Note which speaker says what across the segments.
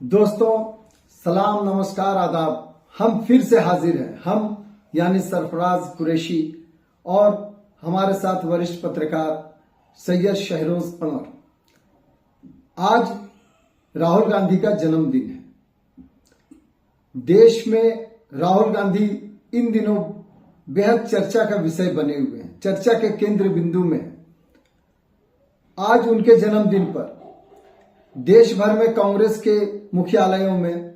Speaker 1: दोस्तों सलाम नमस्कार आदाब। हम फिर से हाजिर हैं, हम यानी सरफराज कुरैशी और हमारे साथ वरिष्ठ पत्रकार सैयद शहरोज पंवर। आज राहुल गांधी का जन्मदिन है। देश में राहुल गांधी इन दिनों बेहद चर्चा का विषय बने हुए हैं, चर्चा के केंद्र बिंदु में। आज उनके जन्मदिन पर देश भर में कांग्रेस के मुख्यालयों में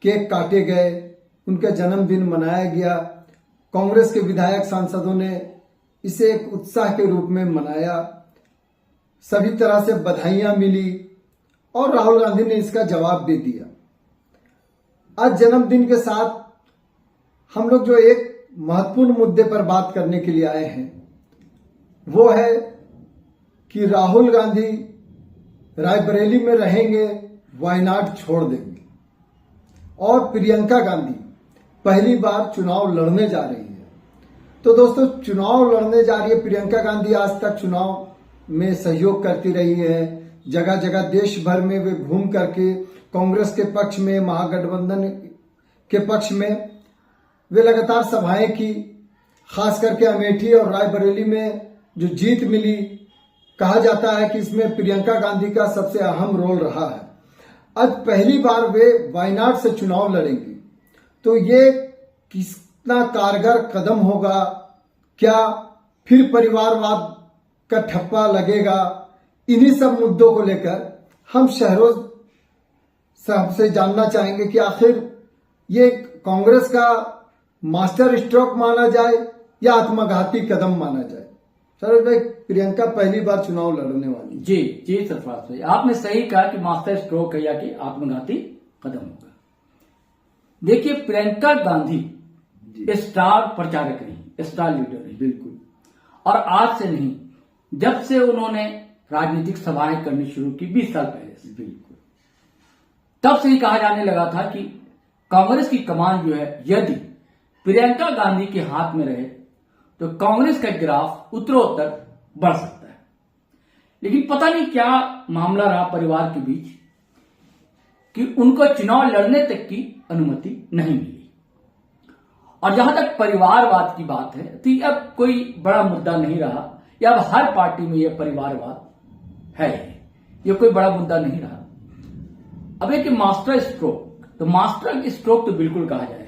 Speaker 1: केक काटे गए, उनका जन्मदिन मनाया गया। कांग्रेस के विधायक सांसदों ने इसे एक उत्साह के रूप में मनाया, सभी तरह से बधाइयां मिली और राहुल गांधी ने इसका जवाब दे दिया। आज जन्मदिन के साथ हम लोग जो एक महत्वपूर्ण मुद्दे पर बात करने के लिए आए हैं वो है कि राहुल गांधी रायबरेली में रहेंगे, वायनाड छोड़ देंगे और प्रियंका गांधी पहली बार चुनाव लड़ने जा रही है। तो दोस्तों, चुनाव लड़ने जा रही है प्रियंका गांधी। आज तक चुनाव में सहयोग करती रही है, जगह जगह देश भर में वे घूम करके कांग्रेस के पक्ष में, महागठबंधन के पक्ष में वे लगातार सभाएं की। खास करके अमेठी और रायबरेली में जो जीत मिली, कहा जाता है कि इसमें प्रियंका गांधी का सबसे अहम रोल रहा है। आज पहली बार वे वायनाड से चुनाव लड़ेंगी, तो ये कितना कारगर कदम होगा? क्या फिर परिवारवाद का ठप्पा लगेगा? इन्हीं सब मुद्दों को लेकर हम शहरोज साहब से जानना चाहेंगे कि आखिर ये कांग्रेस का मास्टर स्ट्रोक माना जाए या आत्मघाती कदम माना जाए। सरोज भाई, प्रियंका पहली बार चुनाव लड़ने वाली।
Speaker 2: जी सरफराज भाई, आपने सही कहा कि मास्टर स्ट्रोक है या कि आत्मघाती कदम होगा। देखिए, प्रियंका गांधी स्टार प्रचारक रही, स्टार लीडर रही, बिल्कुल। और आज से नहीं, जब से उन्होंने राजनीतिक सभाएं करनी शुरू की 20 साल पहले से, बिल्कुल, तब से ही कहा जाने लगा था कि कांग्रेस की कमान जो है यदि प्रियंका गांधी के हाथ में रहे तो कांग्रेस का ग्राफ उत्तरोत्तर बढ़ सकता है। लेकिन पता नहीं क्या मामला रहा परिवार के बीच कि उनको चुनाव लड़ने तक की अनुमति नहीं मिली। और जहां तक परिवारवाद की बात है तो अब कोई बड़ा मुद्दा नहीं रहा, या अब हर पार्टी में यह परिवारवाद है, यह कोई बड़ा मुद्दा नहीं रहा। अब एक मास्टर स्ट्रोक, तो मास्टर स्ट्रोक तो बिल्कुल कहा जाएगा।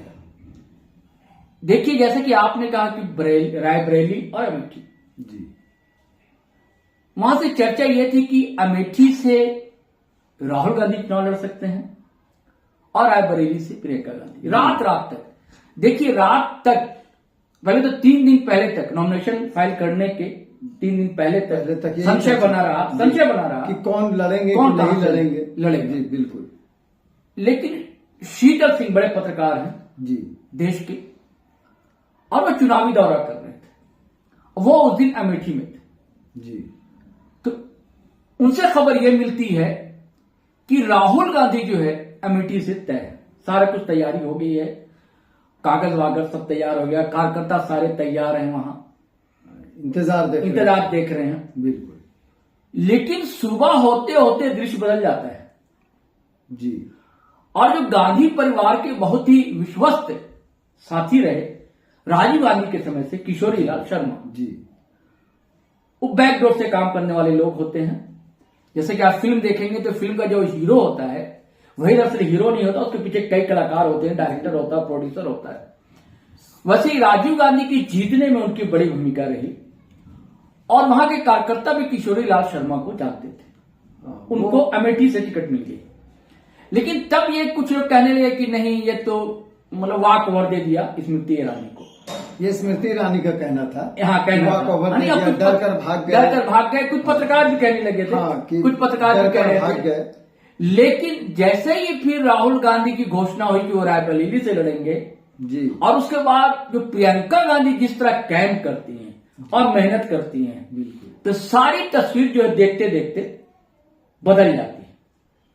Speaker 2: देखिए, जैसे कि आपने कहा कि रायबरेली और अमेठी,
Speaker 1: जी,
Speaker 2: वहां से चर्चा यह थी कि अमेठी से राहुल गांधी चुनाव लड़ सकते हैं और रायबरेली से प्रियंका गांधी। रात तक, देखिए रात तक, पहले तो 3 दिन पहले तक, नॉमिनेशन फाइल करने के 3 दिन पहले तक संशय बना रहा
Speaker 1: कि कौन लड़ेंगे, कौन नहीं लड़ेंगे।
Speaker 2: जी
Speaker 1: बिल्कुल।
Speaker 2: लेकिन शीतल सिंह बड़े पत्रकार हैं
Speaker 1: जी
Speaker 2: देश के, और वो चुनावी दौरा कर रहे थे। वो उस दिन अमेठी में थे
Speaker 1: जी।
Speaker 2: तो उनसे खबर यह मिलती है कि राहुल गांधी जो है अमेठी से तय है, सारा कुछ तैयारी हो गई है, कागज वागज सब तैयार हो गया, कार्यकर्ता सारे तैयार हैं, वहां इंतजार देख रहे हैं,
Speaker 1: बिल्कुल।
Speaker 2: लेकिन सुबह होते होते दृश्य बदल जाता है
Speaker 1: जी।
Speaker 2: और जो गांधी परिवार के बहुत ही विश्वस्त साथी रहे राजीव गांधी के समय से, किशोरी लाल शर्मा
Speaker 1: जी,
Speaker 2: वो बैकडोर से काम करने वाले लोग होते हैं। जैसे कि आप फिल्म देखेंगे तो फिल्म का जो हीरो होता है वही दरअसल हीरो नहीं होता, उसके पीछे कई कलाकार होते हैं, डायरेक्टर होता है, प्रोड्यूसर होता है। वैसे ही राजीव गांधी की जीतने में उनकी बड़ी भूमिका रही और वहां के कार्यकर्ता भी किशोरी लाल शर्मा को जानते थे। उनको अमेठी से टिकट मिल गई। लेकिन तब ये कुछ लोग कहने लगे कि नहीं, ये तो मतलब वाक ओवर दे दिया स्मृति ईरानी को।
Speaker 1: ये स्मृति ईरानी का कहना था।
Speaker 2: हाँ, कहना था।
Speaker 1: डर कर भाग गए।
Speaker 2: कुछ पत्रकार भी कहने लगे थे।
Speaker 1: हाँ,
Speaker 2: कुछ पत्रकार भी कह रहे थे।
Speaker 1: गए।
Speaker 2: लेकिन जैसे ही फिर राहुल गांधी की घोषणा हुई कि वो रायबरेली से लड़ेंगे
Speaker 1: जी,
Speaker 2: और उसके बाद जो प्रियंका गांधी जिस तरह कैंप करती हैं और मेहनत करती हैं,
Speaker 1: बिल्कुल,
Speaker 2: तो सारी तस्वीर जो है देखते देखते बदल जाती है।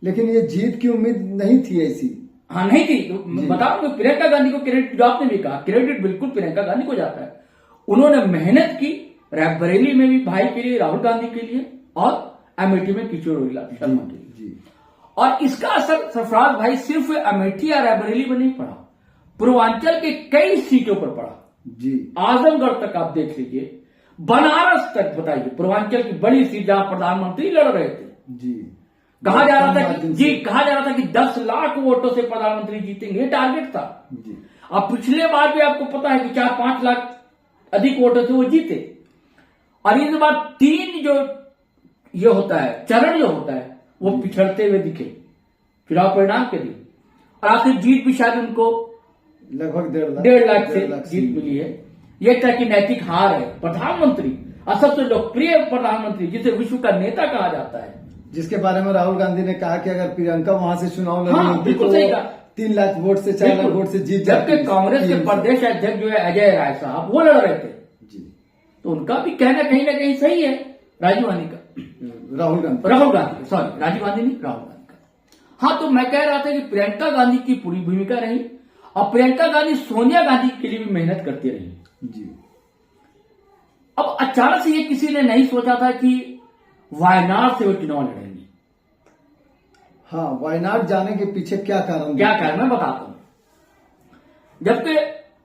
Speaker 1: लेकिन ये जीत की उम्मीद नहीं थी ऐसी।
Speaker 2: हाँ, नहीं थी। तो बताओ, प्रियंका गांधी को क्रेडिट, जो आपने भी कहा, क्रेडिट बिल्कुल प्रियंका गांधी को जाता है। उन्होंने मेहनत की रायबरेली में भी भाई के लिए, राहुल गांधी के लिए, और अमेठी में किशोरी लाल शर्मा के लिए। और इसका असर सरफराज भाई सिर्फ अमेठी या रायबरेली में नहीं पड़ा, पूर्वांचल के कई सीटों पर पड़ा
Speaker 1: जी।
Speaker 2: आजमगढ़ तक आप देख लीजिए, बनारस तक, बताइए पूर्वांचल की बड़ी सीट जहां प्रधानमंत्री लड़ रहे थे
Speaker 1: जी।
Speaker 2: कहा जा रहा था कि 10 लाख वोटों से प्रधानमंत्री जीतेंगे, ये टारगेट था
Speaker 1: जी।
Speaker 2: अब पिछले बार भी आपको पता है कि 4-5 लाख अधिक वोटों से वो जीते, और इस बार 3 जो ये होता है चरण जो होता है वो पिछड़ते हुए दिखे चुनाव परिणाम के दिन, और आखिर जीत भी शायद उनको
Speaker 1: लगभग
Speaker 2: 1.5 लाख से जीत मिली है। ये तरह की नैतिक हार है। प्रधानमंत्री और सबसे लोकप्रिय प्रधानमंत्री जिसे विश्व का नेता कहा जाता है,
Speaker 1: जिसके बारे में राहुल गांधी ने कहा कि अगर प्रियंका वहां से चुनाव लड़ी होती
Speaker 2: बिल्कुल
Speaker 1: तो
Speaker 2: सही कहा।
Speaker 1: 3 लाख वोट से 4 लाख वोट से जीत जाती।
Speaker 2: जबकि कांग्रेस के प्रदेश अध्यक्ष जो है अजय राय साहब वो लड़ रहे थे
Speaker 1: जी।
Speaker 2: तो उनका भी कहना कहीं ना कहीं सही है। राजीव गांधी का
Speaker 1: राहुल गांधी
Speaker 2: राजीव गांधी नहीं, राहुल गांधी का। हाँ, तो मैं कह रहा था कि प्रियंका गांधी की पूरी भूमिका रही, और प्रियंका गांधी सोनिया गांधी के लिए भी मेहनत करती रही
Speaker 1: जी।
Speaker 2: अब अचानक से ये किसी ने नहीं सोचा था कि वायनाड से वो चुनाव लड़ेंगे।
Speaker 1: हाँ, वायनाड जाने के पीछे क्या कारण
Speaker 2: मैं बताता हूं। जबकि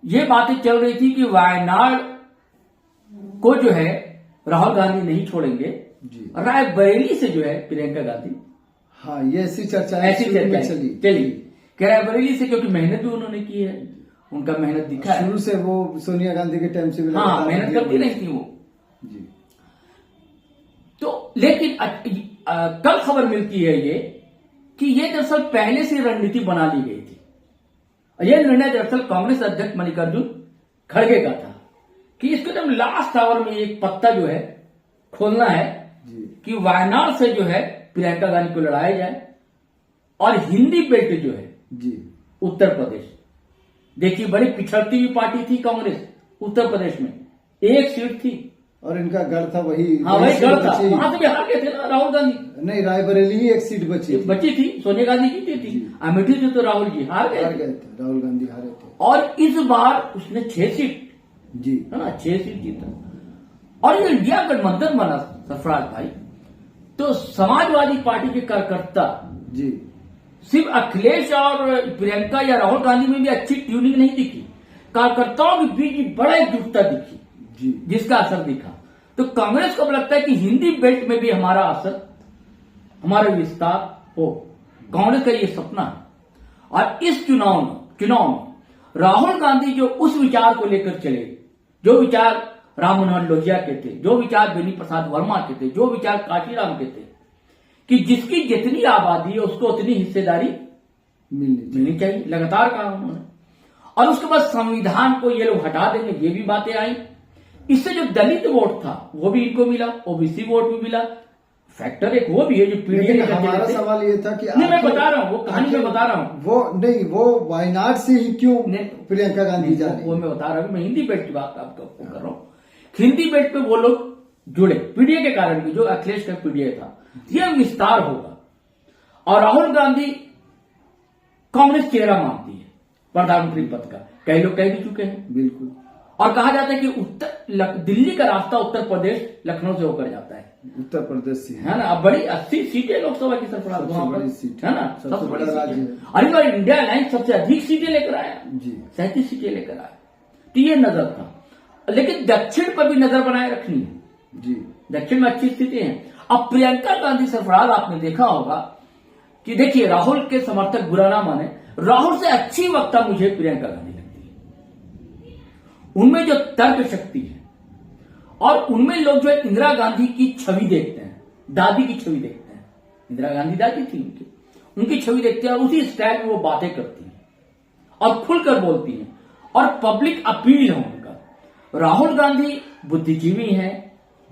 Speaker 2: ये बातें चल रही थी कि वायनाड को जो है राहुल गांधी नहीं छोड़ेंगे
Speaker 1: जी।
Speaker 2: रायबरेली से जो है प्रियंका गांधी,
Speaker 1: हाँ, ये ऐसी चर्चाएं
Speaker 2: चली कि रायबरेली से, क्योंकि मेहनत भी उन्होंने की है, उनका मेहनत दिखा है
Speaker 1: शुरू से, वो सोनिया गांधी के टाइम से भी
Speaker 2: हाँ मेहनत करती नहीं थी वो
Speaker 1: जी।
Speaker 2: तो लेकिन कल खबर मिलती है ये कि ये दरअसल पहले से रणनीति बना ली गई थी। यह निर्णय दरअसल कांग्रेस अध्यक्ष मल्लिकार्जुन खड़गे का था कि इसको एकदम लास्ट आवर में एक पत्ता जो है खोलना है
Speaker 1: जी।
Speaker 2: कि वायनाड से जो है प्रियंका गांधी को लड़ाया जाए, और हिंदी बेल्ट जो है
Speaker 1: जी,
Speaker 2: उत्तर प्रदेश, देखिए बड़ी पिछड़ती हुई पार्टी थी कांग्रेस उत्तर प्रदेश में, 1 सीट थी
Speaker 1: और इनका गढ़ था वही
Speaker 2: गढ़ था, वहां से भी हार गए थे ना राहुल गांधी।
Speaker 1: नहीं, रायबरेली ही 1 सीट बची
Speaker 2: थी, सोनिया गांधी जीती थी, अमेठी से तो राहुल जी हार गए थे,
Speaker 1: राहुल गांधी हारे थे।
Speaker 2: और इस बार उसने 6 सीट
Speaker 1: जी,
Speaker 2: है ना, 6 सीट जीता, और ये इंडिया गठबंधन बना सरफराज भाई। तो समाजवादी पार्टी के कार्यकर्ता
Speaker 1: जी,
Speaker 2: सिर्फ अखिलेश और प्रियंका या राहुल गांधी में भी अच्छी ट्यूनिंग नहीं दिखी, कार्यकर्ताओं के बीच बड़ा एकजुटता दिखी
Speaker 1: जी,
Speaker 2: जिसका असर दिखा। तो कांग्रेस को अब लगता है कि हिंदी बेल्ट में भी हमारा असर, हमारा विस्तार हो, कांग्रेस का ये सपना है। और इस चुनाव में राहुल गांधी जो उस विचार को लेकर चले, जो विचार राम मनोहर लोहिया के थे, जो विचार बेनी प्रसाद वर्मा के थे, जो विचार काशीराम के थे, कि जिसकी जितनी आबादी है उसको उतनी हिस्सेदारी मिलनी चाहिए, लगातार कहा उन्होंने। और उसके बाद संविधान को ये लोग हटा देंगे, ये भी बातें आई। इससे जो दलित वोट था वो भी इनको मिला, ओबीसी वोट भी मिला, फैक्टर एक वो भी है जो पीडीए ने
Speaker 1: हमारा सवाल ये था कि
Speaker 2: नहीं, मैं बता रहा हूँ, वो कहानी में बता रहा हूँ,
Speaker 1: वो वायनाड से ही क्यों प्रियंका गांधी जा रही,
Speaker 2: वो मैं बता रहा हूँ। मैं हिंदी बेल्ट की बात आपको कर रहा हूँ। हिंदी बेल्ट पे वो लोग जुड़े पीडीए के कारण भी, जो अखिलेश का पीडीए था, यह विस्तार होगा। और राहुल गांधी कांग्रेस चेहरा मानती है प्रधानमंत्री पद का, कई लोग कह भी चुके हैं बिल्कुल। और कहा जाता है कि दिल्ली का रास्ता उत्तर प्रदेश लखनऊ से होकर जाता है,
Speaker 1: उत्तर प्रदेश से,
Speaker 2: है ना। अब बड़ी 80 सीटें लोकसभा की सरफराज वहां पर, है ना,
Speaker 1: सबसे बड़ा राज्य है।
Speaker 2: अरे बार इंडिया अलायंस सबसे अधिक सीटें लेकर आया
Speaker 1: जी,
Speaker 2: 37 सीटें लेकर आया। तो ये नजर था, लेकिन दक्षिण पर भी नजर बनाए रखनी है
Speaker 1: जी,
Speaker 2: दक्षिण में अच्छी स्थिति है। अब प्रियंका गांधी सरफराज आपने देखा होगा कि देखिए, राहुल के समर्थक बुरा ना माने, राहुल से अच्छी वक्ता मुझे प्रियंका गांधी लगती है। उनमें जो तर्क शक्ति है, और उनमें लोग जो है इंदिरा गांधी की छवि देखते हैं, दादी की छवि देखते हैं। इंदिरा गांधी दादी थी उनकी छवि देखते हैं, और उसी स्टाइल में वो बातें करती हैं और खुलकर बोलती हैं, और पब्लिक अपील है उनका। राहुल गांधी बुद्धिजीवी हैं,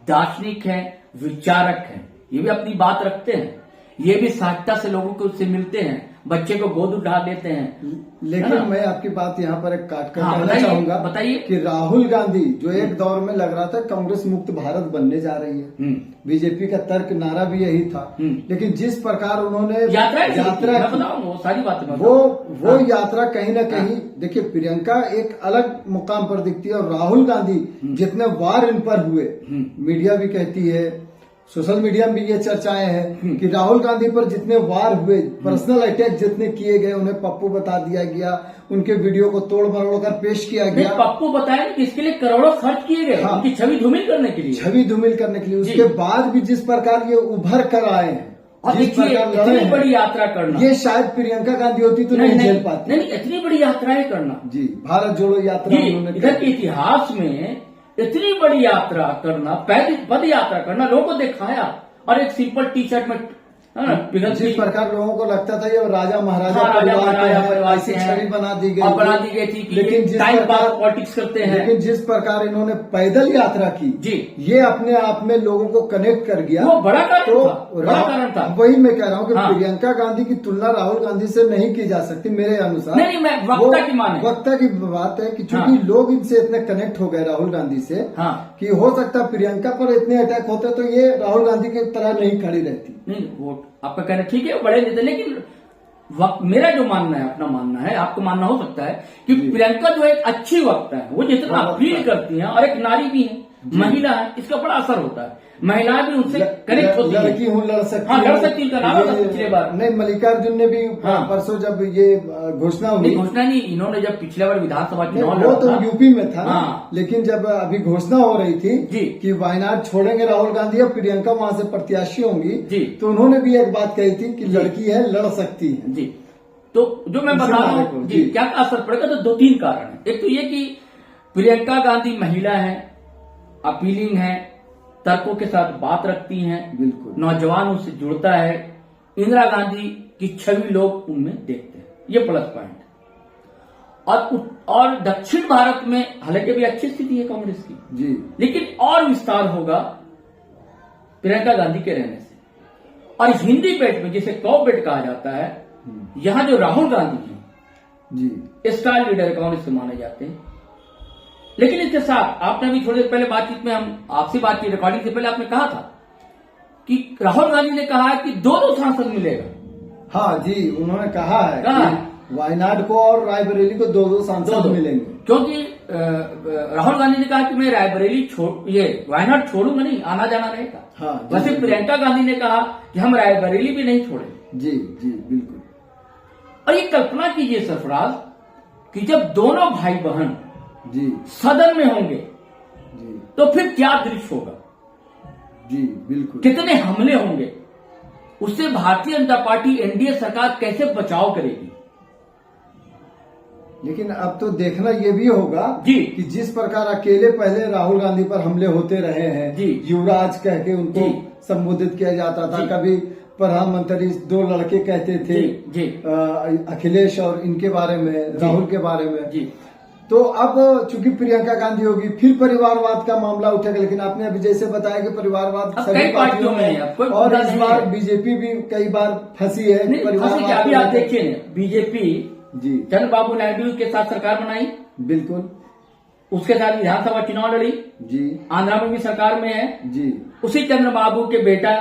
Speaker 2: दार्शनिक हैं, विचारक हैं, ये भी अपनी बात रखते हैं, ये भी सहजता से लोगों को उससे मिलते हैं, बच्चे को गोद उठा लेते हैं।
Speaker 1: लेकिन मैं आपकी बात यहाँ पर एक काट कर कहना
Speaker 2: बताइए,
Speaker 1: चाहूंगा,
Speaker 2: बताइए
Speaker 1: कि राहुल गांधी जो एक दौर में लग रहा था कांग्रेस मुक्त भारत बनने जा रही है, बीजेपी का तर्क नारा भी यही था, लेकिन जिस प्रकार उन्होंने यात्रा
Speaker 2: वो सारी बातें
Speaker 1: वो यात्रा कहीं ना कहीं, देखिए प्रियंका एक अलग मुकाम पर दिखती है, और राहुल गांधी जितने वार इन पर हुए, मीडिया भी कहती है, सोशल मीडिया में भी ये चर्चाएं हैं कि राहुल गांधी पर जितने वार हुए, पर्सनल अटैक जितने किए गए, उन्हें पप्पू बता दिया गया, उनके वीडियो को तोड़ मरोड़ कर पेश किया गया।
Speaker 2: पप्पू बताया कि इसके लिए करोड़ों खर्च किए गए,
Speaker 1: हाँ,
Speaker 2: उनकी छवि धूमिल करने के लिए,
Speaker 1: छवि धूमिल करने के लिए। उसके बाद भी जिस प्रकार ये उभर कर आए हैं,
Speaker 2: और देखिए इतनी बड़ी यात्रा करना,
Speaker 1: ये शायद प्रियंका गांधी होती तो नहीं झेल पाती।
Speaker 2: नहीं, इतनी बड़ी यात्राएं करना
Speaker 1: जी, भारत जोड़ो यात्रा उन्होंने
Speaker 2: इधर के इतिहास में इतनी बड़ी यात्रा करना, पद यात्रा करना, लोगों को दिखाया, और एक सिंपल टी शर्ट में
Speaker 1: जिस प्रकार लोगों को लगता था ये राजा महाराजा
Speaker 2: परिवार से
Speaker 1: छवि बना दी गई,
Speaker 2: बना दी गई थी।
Speaker 1: लेकिन जिस प्रकार
Speaker 2: पॉलिटिक्स करते हैं,
Speaker 1: लेकिन जिस प्रकार इन्होंने पैदल यात्रा की
Speaker 2: जी,
Speaker 1: ये अपने आप में लोगों को कनेक्ट कर गया।
Speaker 2: वो बड़ा कारण
Speaker 1: तो
Speaker 2: था, बड़ा कारण था।
Speaker 1: वही मैं कह रहा हूँ कि
Speaker 2: हाँ,
Speaker 1: प्रियंका गांधी की तुलना राहुल गांधी से नहीं की जा सकती मेरे अनुसार।
Speaker 2: नहीं, मैं वक्ता की माने,
Speaker 1: वक्ता की बात है कि चूंकि लोग इनसे इतने कनेक्ट हो गए राहुल गांधी से,
Speaker 2: हाँ,
Speaker 1: कि हो सकता है प्रियंका पर इतने अटैक होते तो ये राहुल गांधी की तरह नहीं खड़ी रहती।
Speaker 2: नहीं, वो आपका कहना ठीक है, बड़े नेता, लेकिन मेरा जो मानना है, अपना मानना है, आपको मानना हो सकता है कि प्रियंका जो एक अच्छी वक्ता है, वो जितना अपील करती है, और एक नारी भी है, महिला है, इसका बड़ा असर होता है। महिलाएं भी उनसे कनेक्ट होती है।
Speaker 1: लड़की हूँ, लड़ सकती
Speaker 2: हाँ, लड़ सकती है। पिछले बार
Speaker 1: नहीं, मल्लिकार्जुन ने भी परसों जब ये घोषणा हुई,
Speaker 2: घोषणा नहीं, इन्होंने जब पिछले बार विधानसभा चुनाव
Speaker 1: वो तो यूपी में था,
Speaker 2: हाँ,
Speaker 1: लेकिन जब अभी घोषणा हो रही थी कि वायनाड छोड़ेंगे राहुल गांधी और प्रियंका वहां से प्रत्याशी होंगी, तो उन्होंने भी एक बात कही थी कि लड़की है, लड़ सकती है।
Speaker 2: जी, तो जो मैं बता रहा हूँ जी, क्या असर पड़ेगा, तो 2-3 कारण है। एक तो ये कि प्रियंका गांधी महिला है, अपीलिंग है, तर्कों के साथ बात रखती हैं, बिल्कुल नौजवान उससे जुड़ता है, इंदिरा गांधी की छवि लोग उनमें देखते हैं, ये प्लस पॉइंट। और दक्षिण भारत में हालांकि भी अच्छी स्थिति है कांग्रेस की जी, लेकिन और विस्तार होगा प्रियंका गांधी के रहने से। और हिंदी बेल्ट में, जिसे कौ बेल्ट कहा जाता है, यहां जो राहुल गांधी है जी, स्टार लीडर कांग्रेस के माने जाते हैं। लेकिन इसके साथ आपने भी थोड़ी देर पहले बातचीत में, हम आपसे बात की रिकॉर्डिंग से पहले, आपने कहा था कि राहुल गांधी ने कहा है कि 2 सांसद मिलेगा।
Speaker 1: हाँ जी, उन्होंने कहा है कि वायनाड को और रायबरेली को 2 सांसद मिलेंगे,
Speaker 2: क्योंकि राहुल गांधी ने कहा कि मैं रायबरेली वायनाड छोड़ूंगा नहीं, आना जाना रहेगा। हाँ, वैसे प्रियंका गांधी ने कहा कि हम रायबरेली भी नहीं छोड़ेंगे।
Speaker 1: जी जी, बिल्कुल।
Speaker 2: और ये कल्पना कीजिए सरफराज कि जब दोनों भाई बहन
Speaker 1: जी
Speaker 2: सदन में होंगे
Speaker 1: जी,
Speaker 2: तो फिर क्या दृश्य होगा
Speaker 1: जी, बिल्कुल,
Speaker 2: कितने हमले होंगे, उससे भारतीय जनता पार्टी एनडीए सरकार कैसे बचाव करेगी।
Speaker 1: लेकिन अब तो देखना ये भी होगा
Speaker 2: जी
Speaker 1: कि जिस प्रकार अकेले पहले राहुल गांधी पर हमले होते रहे हैं जी, युवराज कह के उनको संबोधित किया जाता था, कभी प्रधानमंत्री 2 लड़के कहते थे जी, अखिलेश और इनके बारे में, राहुल के बारे में जी। तो अब चूंकि प्रियंका गांधी होगी, फिर परिवारवाद का मामला उठेगा। लेकिन आपने अभी जैसे बताया कि परिवारवाद सभी पार्टियों में है, और इस बार बीजेपी भी कई बार फंसी है परिवारवाद।
Speaker 2: अभी आप देखिए, बीजेपी
Speaker 1: जी
Speaker 2: चंद्रबाबू नायडू के साथ सरकार बनाई,
Speaker 1: बिल्कुल,
Speaker 2: उसके साथ विधानसभा चुनाव लड़ी जी, आंध्रा में भी सरकार में है जी। उसी चंद्रबाबू के बेटा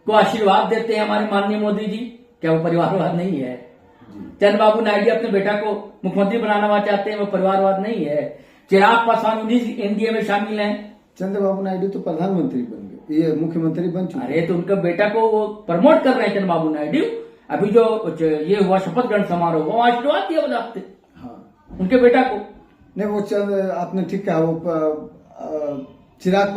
Speaker 2: को आशीर्वाद देते हैं हमारे माननीय मोदी जी, क्या वो परिवारवाद नहीं है? चंद्रबाबू नायडू अपने बेटा को मुख्यमंत्री बनाना चाहते हैं, वो परिवारवाद नहीं है। चिराग पासवान एनडीए में शामिल हैं।
Speaker 1: चंद्रबाबू नायडू तो प्रधानमंत्री बन गए, ये मुख्यमंत्री बन चुके।
Speaker 2: अरे तो उनका बेटा को वो प्रमोट कर रहे हैं चंद्रबाबू नायडू। अभी जो ये हुआ शपथ ग्रहण समारोह, वो आशीर्वाद दिया बजाते हाँ उनके बेटा को।
Speaker 1: नहीं, वो आपने ठीक कहा, वो चिराग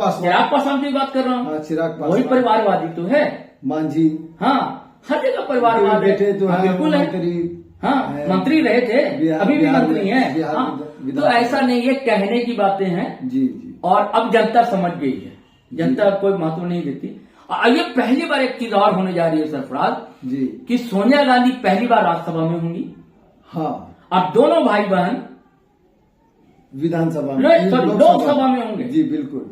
Speaker 2: पासवान की बात कर रहा हूँ।
Speaker 1: चिराग पासवान
Speaker 2: वही परिवारवादी तो है।
Speaker 1: मांझी,
Speaker 2: हाँ, हर जगह परिवारवाद
Speaker 1: बेटे तो
Speaker 2: बिल्कुल है। हाँ, मंत्री रहे थे, अभी भी मंत्री हैं। हाँ, तो ऐसा नहीं, ये कहने की बातें हैं जी जी। और अब जनता समझ गई है, जनता कोई महत्व नहीं देती। ये पहली बार एक चीज और होने जा रही है सरफराज जी, कि सोनिया गांधी पहली बार राज्यसभा में होंगी। हाँ, अब दोनों भाई बहन
Speaker 1: विधानसभा में,
Speaker 2: लोकसभा में होंगे जी, बिल्कुल।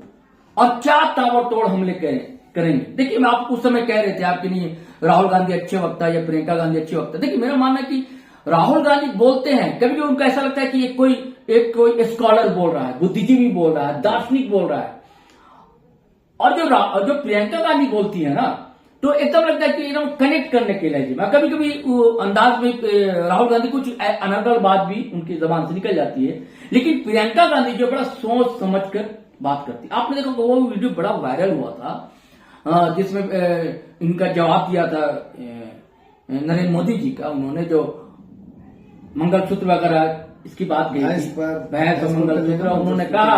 Speaker 2: और क्या ताबड़तोड़ हमले करेंगे। देखिए, मैं आपको उस समय कह रहे थे आपके नहीं राहुल गांधी अच्छे वक्ता या प्रियंका गांधी अच्छे वक्ता। देखिए, मेरा मानना है कि राहुल गांधी बोलते हैं, कभी कभी उनको ऐसा लगता है कि कोई स्कॉलर बोल रहा है, बुद्धिजीवी बोल रहा है, दार्शनिक बोल रहा है। और जो प्रियंका गांधी बोलती है ना, तो एकदम लगता है कि एकदम कनेक्ट करने के लिए। कभी कभी अंदाज में राहुल गांधी कुछ अनर्गल बात भी उनकी जबान से निकल जाती है, लेकिन प्रियंका गांधी जो बड़ा सोच समझ कर बात करती। आपने देखा वो वीडियो बड़ा वायरल हुआ था जिसमें इनका जवाब दिया था नरेंद्र मोदी जी का, उन्होंने जो मंगलसूत्र वगैरह इसकी बात कही
Speaker 1: भैंस
Speaker 2: थी,
Speaker 1: पर
Speaker 2: भैंस और मंगलसूत्र, उन्होंने कहा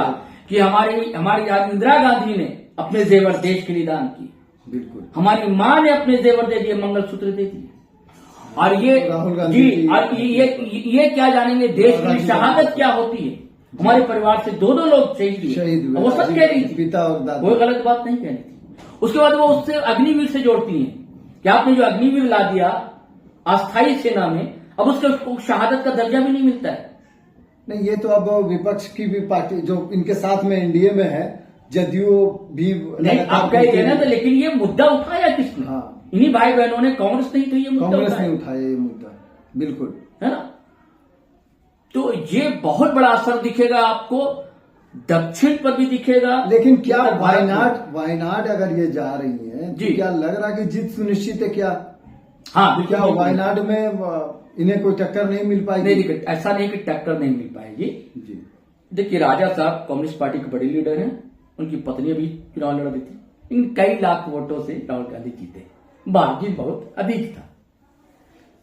Speaker 2: कि हमारी आज इंदिरा गांधी ने अपने जेवर देश के लिए दान किए,
Speaker 1: बिल्कुल
Speaker 2: हमारी माँ ने अपने जेवर दे दिए, मंगलसूत्र दे दिए। और ये
Speaker 1: राहुल गांधी
Speaker 2: जी, और ये क्या जानेंगे देश की शहादत क्या होती है। हमारे परिवार से दो लोग शहीद हुए, वो सब कह रही थी,
Speaker 1: पिता और दादा,
Speaker 2: कोई गलत बात नहीं कह रही थी। उसके बाद वो उससे अग्निवीर से जोड़ती हैं कि आपने जो अग्निवीर ला दिया अस्थायी सेना में, अब उसको शहादत का दर्जा भी नहीं मिलता है।
Speaker 1: नहीं, ये तो अब विपक्ष की भी पार्टी जो इनके साथ में एनडीए में है, जदयू भी
Speaker 2: नहीं, आप कह रहे ना, तो लेकिन ये मुद्दा उठाया किसने?
Speaker 1: हाँ,
Speaker 2: इन्हीं भाई बहनों ने, कांग्रेस नहीं तो ये मुद्दा
Speaker 1: कांग्रेस ने उठाया ये मुद्दा, बिल्कुल,
Speaker 2: है ना। तो ये बहुत बड़ा असर दिखेगा आपको, दक्षिण पर भी दिखेगा।
Speaker 1: लेकिन क्या वायनाड अगर ये जा रही है
Speaker 2: जी,
Speaker 1: तो क्या लग रहा है कि जीत सुनिश्चित है क्या?
Speaker 2: हाँ,
Speaker 1: क्या वायनाड में इन्हें कोई टक्कर नहीं मिल पाएगी?
Speaker 2: नहीं, ऐसा नहीं कि टक्कर नहीं मिल पाएगी
Speaker 1: जी।
Speaker 2: देखिए, राजा साहब कांग्रेस पार्टी के बड़े लीडर हैं, उनकी पत्नी भी चुनाव लड़ रही थी, इन कई लाख वोटों से राहुल गांधी जीते, बावजूद बहुत अधिक था।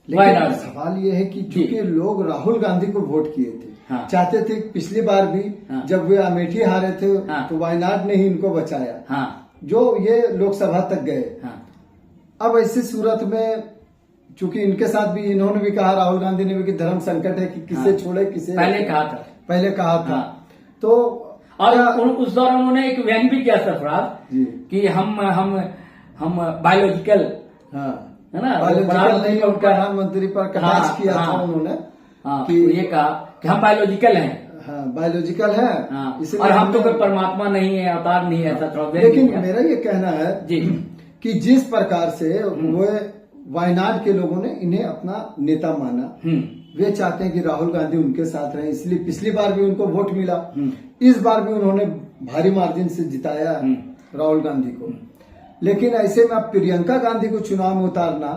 Speaker 1: लेकिन सवाल ये है कि चूंकि लोग राहुल गांधी को वोट किए थे,
Speaker 2: हाँ,
Speaker 1: चाहते थे पिछली बार भी,
Speaker 2: हाँ,
Speaker 1: जब वे अमेठी हारे थे,
Speaker 2: हाँ,
Speaker 1: तो वायनाड ने ही इनको बचाया,
Speaker 2: हाँ,
Speaker 1: जो ये लोकसभा तक गए।
Speaker 2: हाँ,
Speaker 1: अब ऐसी सूरत में चूंकि इनके साथ भी इन्होंने भी कहा, राहुल गांधी ने भी, कि धर्म संकट है कि किसे छोड़े किसे,
Speaker 2: पहले कहा था।
Speaker 1: हाँ, तो
Speaker 2: और उस दौरान उन्होंने एक व्यंग भी किया सरफराज
Speaker 1: जी
Speaker 2: कि हम बायोलॉजिकल,
Speaker 1: हाँ,
Speaker 2: है ना,
Speaker 1: बायोलॉजिकल नहीं, और प्रधानमंत्री पर कटाक्ष किया था उन्होंने,
Speaker 2: कि ये कहा कि हम बायोलॉजिकल हैं,
Speaker 1: हाँ, बायोलॉजिकल है,
Speaker 2: इसलिए और हम तो कोई परमात्मा नहीं है, अवतार नहीं है, ऐसा थोड़ा।
Speaker 1: लेकिन मेरा ये कहना है
Speaker 2: जी
Speaker 1: कि जिस प्रकार से वो वायनाड के लोगों ने इन्हें अपना नेता माना, वे चाहते हैं कि राहुल गांधी उनके साथ रहे, इसलिए पिछली बार भी उनको वोट मिला, इस बार भी उन्होंने भारी मार्जिन से जिताया राहुल गांधी को। लेकिन ऐसे में अब प्रियंका गांधी को चुनाव में उतारना,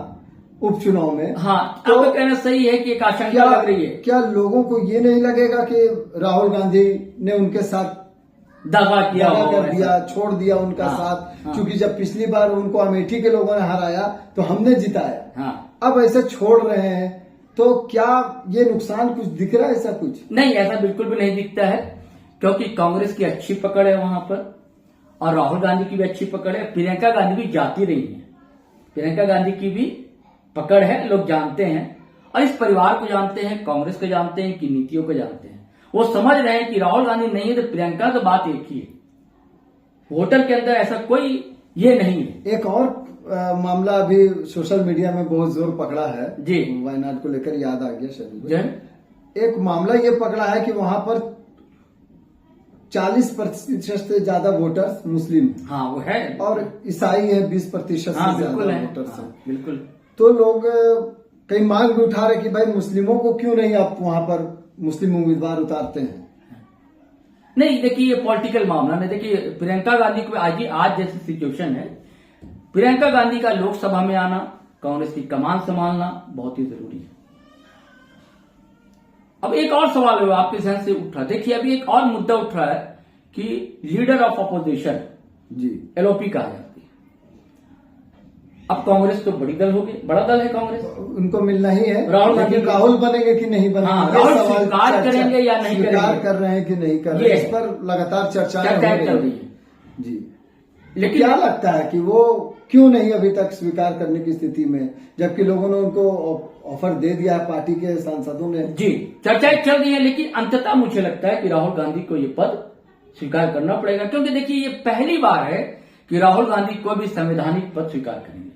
Speaker 1: उपचुनाव में,
Speaker 2: हाँ,
Speaker 1: तो
Speaker 2: आपका कहना सही है कि एक आशंका लग रही है।
Speaker 1: क्या लोगों को ये नहीं लगेगा कि राहुल गांधी ने उनके साथ
Speaker 2: दावा किया,
Speaker 1: कर दिया, छोड़ दिया उनका साथ, क्योंकि जब पिछली बार उनको अमेठी के लोगों ने हराया तो हमने जिताया, अब ऐसे छोड़ रहे हैं, तो क्या ये नुकसान कुछ दिख रहा है? ऐसा कुछ
Speaker 2: नहीं, ऐसा बिल्कुल भी नहीं दिखता है, क्योंकि कांग्रेस की अच्छी पकड़ है वहां पर, और राहुल गांधी की भी अच्छी पकड़ है, प्रियंका गांधी भी जाती रही है, प्रियंका गांधी की भी पकड़ है, लोग जानते हैं, और इस परिवार को जानते हैं, कांग्रेस को जानते हैं, कि नीतियों को जानते हैं, वो समझ रहे हैं कि राहुल गांधी नहीं है तो प्रियंका, तो बात एक ही है, वोटर के अंदर ऐसा कोई ये नहीं है।
Speaker 1: एक और मामला अभी सोशल मीडिया में बहुत जोर पकड़ा है
Speaker 2: जी,
Speaker 1: वायनाड को लेकर, याद आ गया शरीर,
Speaker 2: जी,
Speaker 1: एक मामला ये पकड़ा है कि वहां पर 40% से ज्यादा वोटर्स मुस्लिम,
Speaker 2: हाँ वो है,
Speaker 1: और ईसाई है 20% से ज्यादा वोटर्स है,
Speaker 2: बिल्कुल।
Speaker 1: तो लोग कई मांग भी उठा रहे कि भाई मुस्लिमों को क्यों नहीं आप वहां पर मुस्लिम उम्मीदवार उतारते हैं?
Speaker 2: नहीं, देखिए ये पॉलिटिकल मामला नहीं, देखिए प्रियंका गांधी को आज जैसी सिचुएशन है, प्रियंका गांधी का लोकसभा में आना, कांग्रेस की कमान संभालना बहुत ही जरूरी है। अब एक और सवाल है आपके जहन से उठ रहा, देखिए अभी एक और मुद्दा उठ रहा है कि लीडर ऑफ अपोजिशन,
Speaker 1: जी,
Speaker 2: एलओपी कहा जाती है। अब कांग्रेस तो बड़ा दल है कांग्रेस,
Speaker 1: उनको मिलना ही है,
Speaker 2: राहुल
Speaker 1: राहुल बनेंगे कि नहीं बनेंगे,
Speaker 2: राहुल स्वीकार करेंगे या नहीं करेंगे,
Speaker 1: स्वीकार कर रहे हैं कि नहीं कर रहे हैं, इस पर लगातार चर्चाएं
Speaker 2: चल रही है।
Speaker 1: जी,
Speaker 2: लेकिन
Speaker 1: क्या लगता है कि वो क्यों नहीं अभी तक स्वीकार करने की स्थिति में, जबकि लोगों ने उनको ऑफर दे दिया है, पार्टी के सांसदों ने?
Speaker 2: जी, चर्चाएं चल रही है, लेकिन अंततः मुझे लगता है कि राहुल गांधी को ये पद स्वीकार करना पड़ेगा, क्योंकि देखिए ये पहली बार है कि राहुल गांधी को भी संवैधानिक पद स्वीकार करेंगे।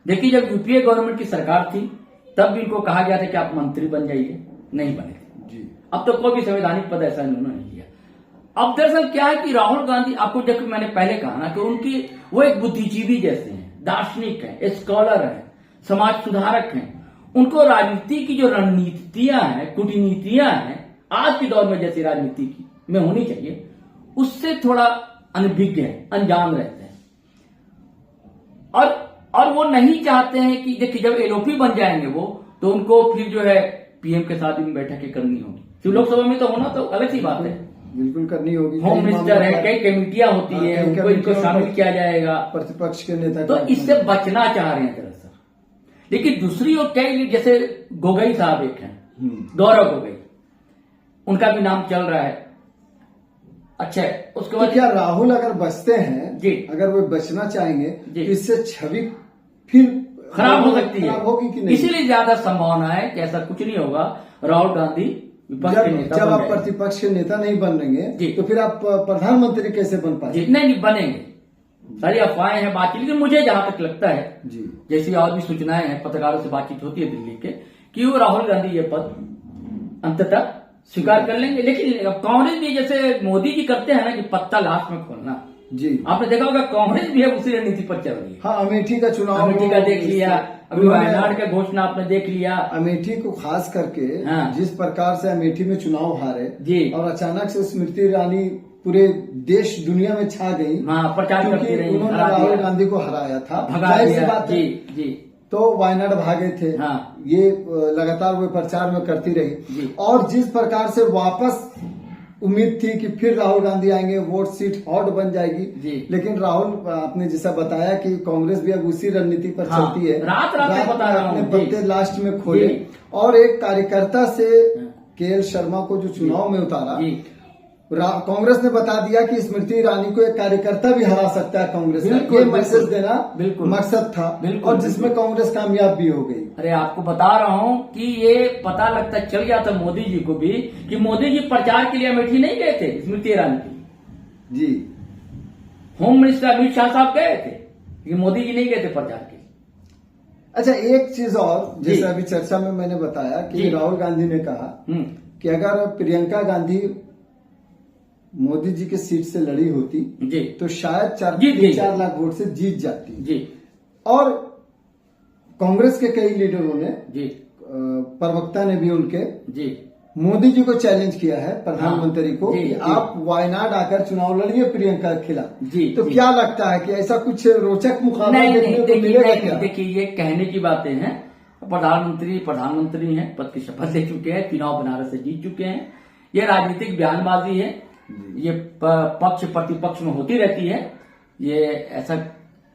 Speaker 2: देखिए जब यूपीए गवर्नमेंट की सरकार थी तब भी इनको कहा गया था कि आप मंत्री बन जाइए, नहीं बने जी। अब तो कोई भी संवैधानिक पद ऐसा इन्होंने नहीं किया। अब दरअसल क्या है कि राहुल गांधी, आपको जब मैंने पहले कहा ना कि उनकी वो एक बुद्धिजीवी जैसे हैं, दार्शनिक हैं, स्कॉलर हैं, समाज सुधारक हैं, उनको राजनीति की जो रणनीतियां हैं, कूटनीतियां हैं, आज के दौर में जैसी राजनीति की में होनी चाहिए, उससे थोड़ा अनभिज्ञ है, अनजान रहते हैं, और वो नहीं चाहते हैं कि देखिए जब एलओपी बन जाएंगे वो, तो उनको फिर जो है पीएम के साथ भी बैठकें करनी होगी, तो लोकसभा में तो होना तो अलग सी बात है,
Speaker 1: बिल्कुल करनी होगी।
Speaker 2: होम
Speaker 1: कई
Speaker 2: मिनिस्टर है,
Speaker 1: मामलों
Speaker 2: कई कमेटियां होती
Speaker 1: हाँ,
Speaker 2: है,
Speaker 1: कई
Speaker 2: उनको इनको
Speaker 1: कमेटियों
Speaker 2: शामिल
Speaker 1: पर
Speaker 2: किया जाएगा।
Speaker 1: प्रतिपक्ष के नेता
Speaker 2: तो
Speaker 1: का-
Speaker 2: इससे बचना चाह रहे हैं दरअसल। लेकिन दूसरी ओर कई, जैसे गोगई साहब एक हैं, गौरव गोगई, उनका भी नाम चल रहा है। अच्छा, उसके
Speaker 1: तो
Speaker 2: बाद
Speaker 1: क्या राहुल अगर बचते हैं
Speaker 2: जी,
Speaker 1: अगर वो बचना चाहेंगे
Speaker 2: जी,
Speaker 1: तो इससे छवि फिर
Speaker 2: खराब हो सकती
Speaker 1: खराब होगी कि
Speaker 2: है।
Speaker 1: नहीं?
Speaker 2: इसीलिए ज्यादा संभावना है कि ऐसा कुछ नहीं होगा। राहुल गांधी विपक्ष के नेता
Speaker 1: जब
Speaker 2: बन
Speaker 1: आप
Speaker 2: जाएंगे।
Speaker 1: प्रतिपक्ष के नेता नहीं बन
Speaker 2: जी।
Speaker 1: रहेंगे तो फिर आप प्रधानमंत्री कैसे बन पाएंगे?
Speaker 2: जी, नहीं बनेंगे। सारी अफवाहें हैं, बातचीत। लेकिन मुझे जहां तक लगता है,
Speaker 1: जी,
Speaker 2: जैसी और भी सूचनाएं हैं, पत्रकारों से बातचीत होती है दिल्ली के, कि वो राहुल गांधी ये पद अंततः स्वीकार कर लेंगे। लेकिन कांग्रेस भी जैसे मोदी जी करते हैं ना कि पत्ता लास्ट में खोलना,
Speaker 1: जी,
Speaker 2: आपने देखा होगा कांग्रेस भी अब उसी रणनीति पर चल रही है।
Speaker 1: हाँ, अमेठी का चुनाव
Speaker 2: अमेठी का देख लिया, अभी
Speaker 1: उन्होंने
Speaker 2: वायनाड का घोषणा आपने देख लिया।
Speaker 1: अमेठी को खास करके
Speaker 2: हाँ।
Speaker 1: जिस प्रकार से अमेठी में चुनाव हारे
Speaker 2: जी,
Speaker 1: और अचानक से स्मृति ईरानी पूरे देश दुनिया में छा गई,
Speaker 2: हाँ, प्रचार करती
Speaker 1: क्योंकि
Speaker 2: रही,
Speaker 1: उन्होंने
Speaker 2: हरा
Speaker 1: राहुल
Speaker 2: दिया,
Speaker 1: गांधी को हराया था,
Speaker 2: भगा
Speaker 1: जाहिर सी
Speaker 2: दिया।
Speaker 1: बात है।
Speaker 2: जी, जी,
Speaker 1: तो वायनाड भागे थे।
Speaker 2: हाँ।
Speaker 1: ये लगातार वो प्रचार में करती रही
Speaker 2: जी।
Speaker 1: और जिस प्रकार से वापस उम्मीद थी कि फिर राहुल गांधी आएंगे, वोट सीट हॉट बन जाएगी,
Speaker 2: जी।
Speaker 1: लेकिन राहुल, आपने जैसा बताया कि कांग्रेस भी अब उसी रणनीति पर
Speaker 2: हाँ,
Speaker 1: चलती है।
Speaker 2: रात में बता रहा हूं,
Speaker 1: अपने
Speaker 2: जी।
Speaker 1: पत्ते लास्ट में खोले
Speaker 2: जी।
Speaker 1: और एक कार्यकर्ता से केएल शर्मा को जो चुनाव में उतारा,
Speaker 2: जी,
Speaker 1: कांग्रेस ने बता दिया कि स्मृति ईरानी को एक कार्यकर्ता भी हरा सकता है कांग्रेस का।
Speaker 2: बिल्कुल,
Speaker 1: ये मैसेज
Speaker 2: बिल्कुल,
Speaker 1: देना
Speaker 2: बिल्कुल,
Speaker 1: मकसद था,
Speaker 2: बिल्कुल,
Speaker 1: और जिसमें कांग्रेस कामयाब भी हो गई।
Speaker 2: अरे आपको बता रहा हूं कि ये पता लगता चल गया था मोदी जी को भी कि मोदी जी प्रचार के लिए अमेठी नहीं गए थे स्मृति ईरानी की।
Speaker 1: जी,
Speaker 2: होम मिनिस्टर अमित शाह साहब गए थे, कि मोदी जी नहीं गए थे प्रचार के लिए।
Speaker 1: अच्छा, एक चीज और,
Speaker 2: जी।
Speaker 1: जैसे अभी चर्चा में मैंने बताया कि
Speaker 2: जी।
Speaker 1: राहुल गांधी ने कहा कि अगर प्रियंका गांधी मोदी जी के सीट से लड़ी होती
Speaker 2: जी,
Speaker 1: तो शायद
Speaker 2: जीत गई।
Speaker 1: 4 लाख वोट से जीत जाती।
Speaker 2: जी,
Speaker 1: और कांग्रेस के कई लीडरों ने,
Speaker 2: जी,
Speaker 1: प्रवक्ता ने भी उनके,
Speaker 2: जी,
Speaker 1: मोदी जी को चैलेंज किया है, प्रधानमंत्री को,
Speaker 2: जी,
Speaker 1: कि
Speaker 2: जी।
Speaker 1: आप वायनाड आकर चुनाव लड़िए प्रियंका के खिलाफ।
Speaker 2: जी,
Speaker 1: तो
Speaker 2: जी।
Speaker 1: क्या लगता है कि ऐसा कुछ रोचक मुकाबला
Speaker 2: नहीं
Speaker 1: देखने
Speaker 2: नहीं,
Speaker 1: को
Speaker 2: देखिए
Speaker 1: मिलेगा
Speaker 2: नहीं,
Speaker 1: क्या?
Speaker 2: देखिए ये कहने की बातें हैं। प्रधानमंत्री हैं, पद की शपथ ले चुके हैं, चुनाव बनारस से जीत चुके हैं। ये राजनीतिक बयानबाजी है, ये पक्ष प्रतिपक्ष में होती रहती है, ये ऐसा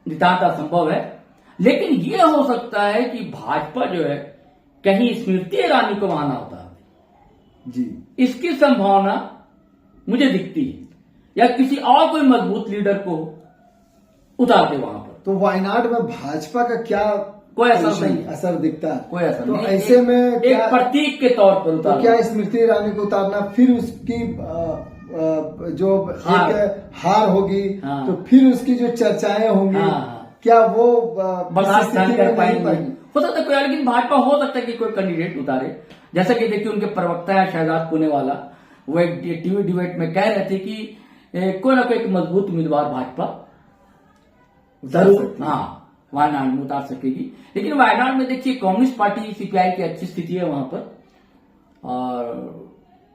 Speaker 2: नितांत असंभव है। लेकिन ये हो सकता है कि भाजपा जो है कहीं स्मृति ईरानी को वहां ना उतार दे,
Speaker 1: जी,
Speaker 2: इसकी संभावना मुझे दिखती है, या किसी और कोई मजबूत लीडर को उतार दे वहां पर।
Speaker 1: तो वायनाड में भाजपा का क्या
Speaker 2: कोई असर नहीं है।
Speaker 1: असर दिखता है?
Speaker 2: कोई असर
Speaker 1: तो
Speaker 2: नहीं।
Speaker 1: ऐसे में
Speaker 2: एक
Speaker 1: क्या,
Speaker 2: प्रतीक के तौर पर
Speaker 1: तो
Speaker 2: उतार
Speaker 1: क्या स्मृति ईरानी को उतारना फिर उसकी जो
Speaker 2: हार।
Speaker 1: एक हार होगी,
Speaker 2: हाँ।
Speaker 1: तो फिर उसकी जो चर्चाएं होंगी,
Speaker 2: हाँ।
Speaker 1: क्या वो
Speaker 2: बर्दाश्त
Speaker 1: इस
Speaker 2: नहीं
Speaker 1: स्थिति
Speaker 2: कर
Speaker 1: में नहीं
Speaker 2: पाएंगे।
Speaker 1: पाएगी?
Speaker 2: हो सकता है कोई, लेकिन भाजपा हो सकता है कि कोई कैंडिडेट उतारे। जैसा कि देखिए उनके प्रवक्ता है शहजाद पुनेवाला, वो एक टीवी डिबेट में कह रहे थे कि कोई ना कोई एक मजबूत उम्मीदवार भाजपा जरूर, हाँ, वायनाड में उतार सकेगी। लेकिन वायनाड में देखिए कांग्रेस पार्टी सीपीआई की अच्छी स्थिति है वहां पर,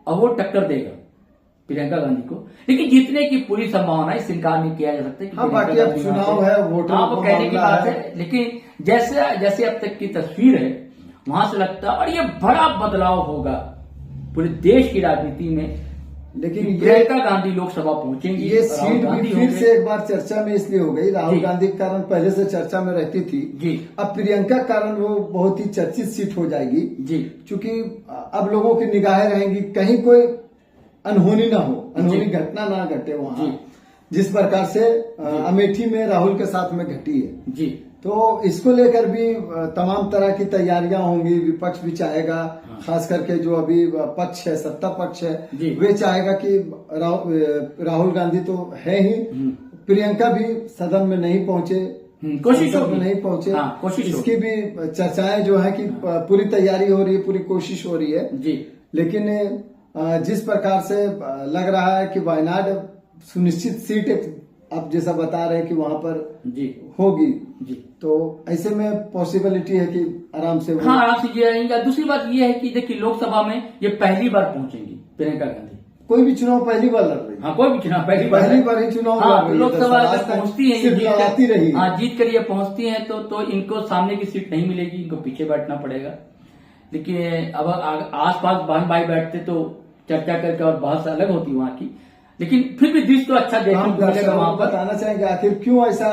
Speaker 2: और वो टक्कर देगा प्रियंका गांधी को। लेकिन जीतने की पूरी संभावना है, इससे इनकार नहीं किया जा सकता कि
Speaker 1: हाँ,
Speaker 2: प्रियंका
Speaker 1: बाकी अब
Speaker 2: गांधी वहां
Speaker 1: चुनाव
Speaker 2: से-
Speaker 1: है, वोटरों
Speaker 2: हाँ, वो
Speaker 1: का
Speaker 2: कहने की
Speaker 1: मामला
Speaker 2: बात
Speaker 1: है।
Speaker 2: है। लेकिन जैसे अब तक की तस्वीर है वहां से लगता है, और ये बड़ा बदलाव होगा पूरे देश की राजनीति में।
Speaker 1: लेकिन ये
Speaker 2: प्रियंका गांधी लोकसभा पहुंचेंगी,
Speaker 1: ये
Speaker 2: राहुल
Speaker 1: सीट भी
Speaker 2: गांधी
Speaker 1: फिर
Speaker 2: होंगे।
Speaker 1: से एक बार चर्चा में इसलिए हो गई, राहुल
Speaker 2: जी।
Speaker 1: गांधी के कारण पहले से चर्चा में रहती थी,
Speaker 2: जी,
Speaker 1: अब प्रियंका के कारण वो बहुत ही चर्चित सीट हो जाएगी।
Speaker 2: जी,
Speaker 1: क्योंकि अब लोगों की निगाहें रहेंगी, कहीं कोई अनहोनी ना हो, अनहोनी घटना ना घटे वहां,
Speaker 2: जी।
Speaker 1: जिस प्रकार से अमेठी में राहुल के साथ में घटी है।
Speaker 2: जी,
Speaker 1: तो इसको लेकर भी तमाम तरह की तैयारियां होंगी। विपक्ष भी चाहेगा, खास करके जो अभी पक्ष है, सत्ता पक्ष है,
Speaker 2: जी।
Speaker 1: वे चाहेगा कि राहुल गांधी तो है ही, प्रियंका भी सदन में नहीं पहुंचे,
Speaker 2: कोशिश
Speaker 1: संसद में
Speaker 2: होगी।
Speaker 1: नहीं पहुंचे,
Speaker 2: हाँ, कोशिश
Speaker 1: इसकी भी चर्चाएं जो है कि पूरी तैयारी हो रही है, पूरी कोशिश हो रही है।
Speaker 2: जी,
Speaker 1: लेकिन जिस प्रकार से लग रहा है कि वायनाड सुनिश्चित सीट आप जैसा बता रहे हैं कि वहां पर
Speaker 2: जी,
Speaker 1: होगी,
Speaker 2: जी,
Speaker 1: तो ऐसे में पॉसिबिलिटी है कि आराम से वो-
Speaker 2: हाँ, आराम से जाएंगे। दूसरी बात यह है कि देखिए लोकसभा में ये पहली बार पहुंचेंगी प्रियंका गांधी।
Speaker 1: कोई भी चुनाव पहली बार लड़ रही है,
Speaker 2: हाँ, कोई भी चुनाव पहली
Speaker 1: बार ही चुनाव
Speaker 2: हाँ,
Speaker 1: लड़ रही है।
Speaker 2: लोकसभा
Speaker 1: आज
Speaker 2: जब
Speaker 1: तक
Speaker 2: पहुंचती है,
Speaker 1: सिर्फ लड़ाती रही है।
Speaker 2: हाँ, जीत कर ये पहुंचती है तो इनको सामने की सीट नहीं मिलेगी, इनको पीछे बैठना पड़ेगा। लेकिन अब आस पास बहन भाई बैठते तो चर्चा करके और बहस अलग होती वहां की, लेकिन फिर भी दृश्य तो अच्छा देखने
Speaker 1: हम
Speaker 2: को मिलेगा वहां पर।
Speaker 1: बताना चाहेंगे आखिर क्यों ऐसा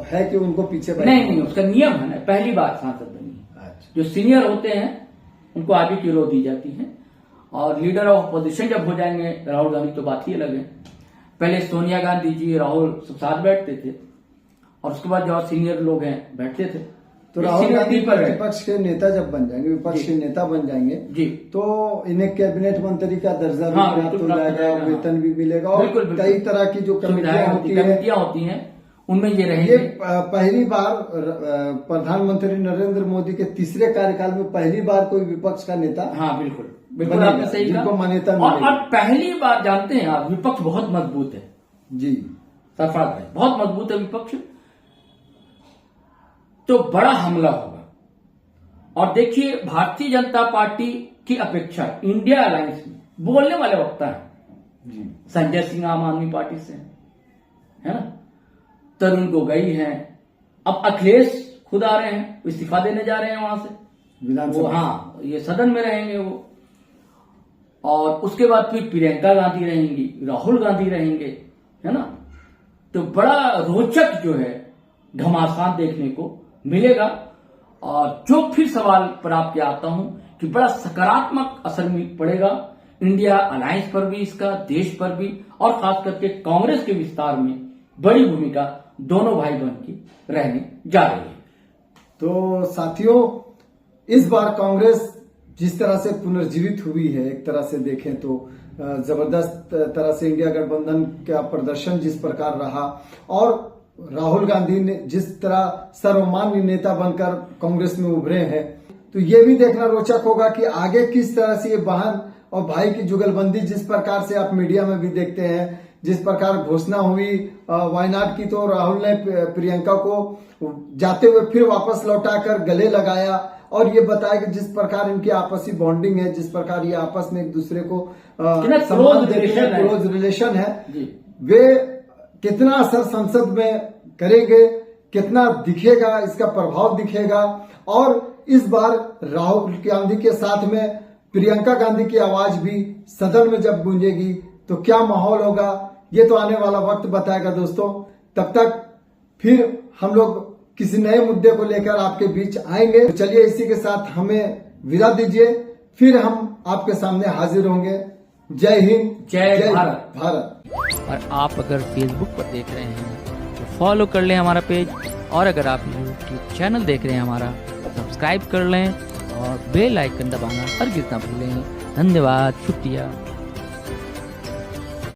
Speaker 1: है कि उनको पीछे
Speaker 2: नहीं, उसका नियम है ना, पहली बार सांसद बनी है।
Speaker 1: अच्छा।
Speaker 2: जो सीनियर होते हैं उनको आगे की रो दी जाती है, और लीडर ऑफ अपोजिशन जब हो जाएंगे राहुल गांधी तो बात ही अलग है। पहले सोनिया गांधी जी, राहुल सब साथ बैठते थे, और उसके बाद जो सीनियर लोग हैं बैठते थे।
Speaker 1: तो राहुल गांधी
Speaker 2: पर है।
Speaker 1: विपक्ष के नेता जब बन जाएंगे, विपक्ष के नेता बन जाएंगे
Speaker 2: जी,
Speaker 1: तो इन्हें कैबिनेट मंत्री का दर्जा भी
Speaker 2: हाँ,
Speaker 1: प्राप्त
Speaker 2: बिल्कुल
Speaker 1: हो
Speaker 2: प्राप्त
Speaker 1: जाएगा,
Speaker 2: हो जाएगा,
Speaker 1: वेतन भी मिलेगा, और
Speaker 2: बिल्कुल।
Speaker 1: कई तरह की जो कमेटियां होती है
Speaker 2: उनमें ये
Speaker 1: ये
Speaker 2: रहेंगे।
Speaker 1: पहली बार प्रधानमंत्री नरेंद्र मोदी के तीसरे कार्यकाल में पहली बार कोई विपक्ष का नेता,
Speaker 2: हाँ बिल्कुल
Speaker 1: बनेगा,
Speaker 2: आपने सही कहा,
Speaker 1: जिनको मान्यता
Speaker 2: और
Speaker 1: मिलेगी।
Speaker 2: पहली बार जानते हैं आप, विपक्ष बहुत मजबूत है
Speaker 1: जी
Speaker 2: सरफराज भाई, बहुत मजबूत है विपक्ष। तो बड़ा हमला होगा, और देखिए भारतीय जनता पार्टी की अपेक्षा इंडिया अलायंस में बोलने वाले वक्ता है
Speaker 1: जी,
Speaker 2: संजय सिंह आम आदमी पार्टी से है ना, तरुण गोगोई हैं, अब अखिलेश खुद आ रहे हैं, इस्तीफा देने जा रहे हैं वहां से, वो
Speaker 1: विधानसभा।
Speaker 2: हाँ ये सदन में रहेंगे वो, और उसके बाद फिर प्रियंका गांधी रहेंगी, राहुल गांधी रहेंगे, है ना। तो बड़ा रोचक जो है घमासान देखने को मिलेगा, और जो फिर सवाल पर आपके आता हूं कि बड़ा सकारात्मक असर पड़ेगा इंडिया अलायंस पर भी, इसका देश पर भी, और खास करके कांग्रेस के विस्तार में बड़ी भूमिका दोनों भाई बहन की रहने जा रही है।
Speaker 1: तो साथियों, इस बार कांग्रेस जिस तरह से पुनर्जीवित हुई है, एक तरह से देखें तो जबरदस्त तरह से इंडिया गठबंधन का प्रदर्शन जिस प्रकार रहा, और राहुल गांधी ने जिस तरह सर्वमान्य नेता बनकर कांग्रेस में उभरे हैं, तो ये भी देखना रोचक होगा कि आगे किस तरह से ये बहन और भाई की जुगलबंदी, जिस प्रकार से आप मीडिया में भी देखते हैं, जिस प्रकार घोषणा हुई वायनाड की, तो राहुल ने प्रियंका को जाते हुए फिर वापस लौटाकर गले लगाया, और ये बताया कि जिस प्रकार इनकी आपसी बॉन्डिंग है, जिस प्रकार ये आपस में एक दूसरे को सम्मान देते हैं, क्लोज रिलेशन है, वे कितना असर संसद में करेंगे, कितना दिखेगा, इसका प्रभाव दिखेगा। और इस बार राहुल गांधी के साथ में प्रियंका गांधी की आवाज भी सदन में जब गूंजेगी तो क्या माहौल होगा, ये तो आने वाला वक्त बताएगा दोस्तों। तब तक फिर हम लोग किसी नए मुद्दे को लेकर आपके बीच आएंगे। तो चलिए इसी के साथ हमें विदा दीजिए, फिर हम आपके सामने हाजिर होंगे। जय हिंद,
Speaker 2: जय भारत।
Speaker 3: और आप अगर फेसबुक पर देख रहे हैं तो फॉलो कर लें हमारा पेज, और अगर आप यूट्यूब चैनल देख रहे हैं हमारा, सब्सक्राइब कर लें और बेल आइकन दबाना हरगिज़ ना भूलें। धन्यवाद, शुक्रिया।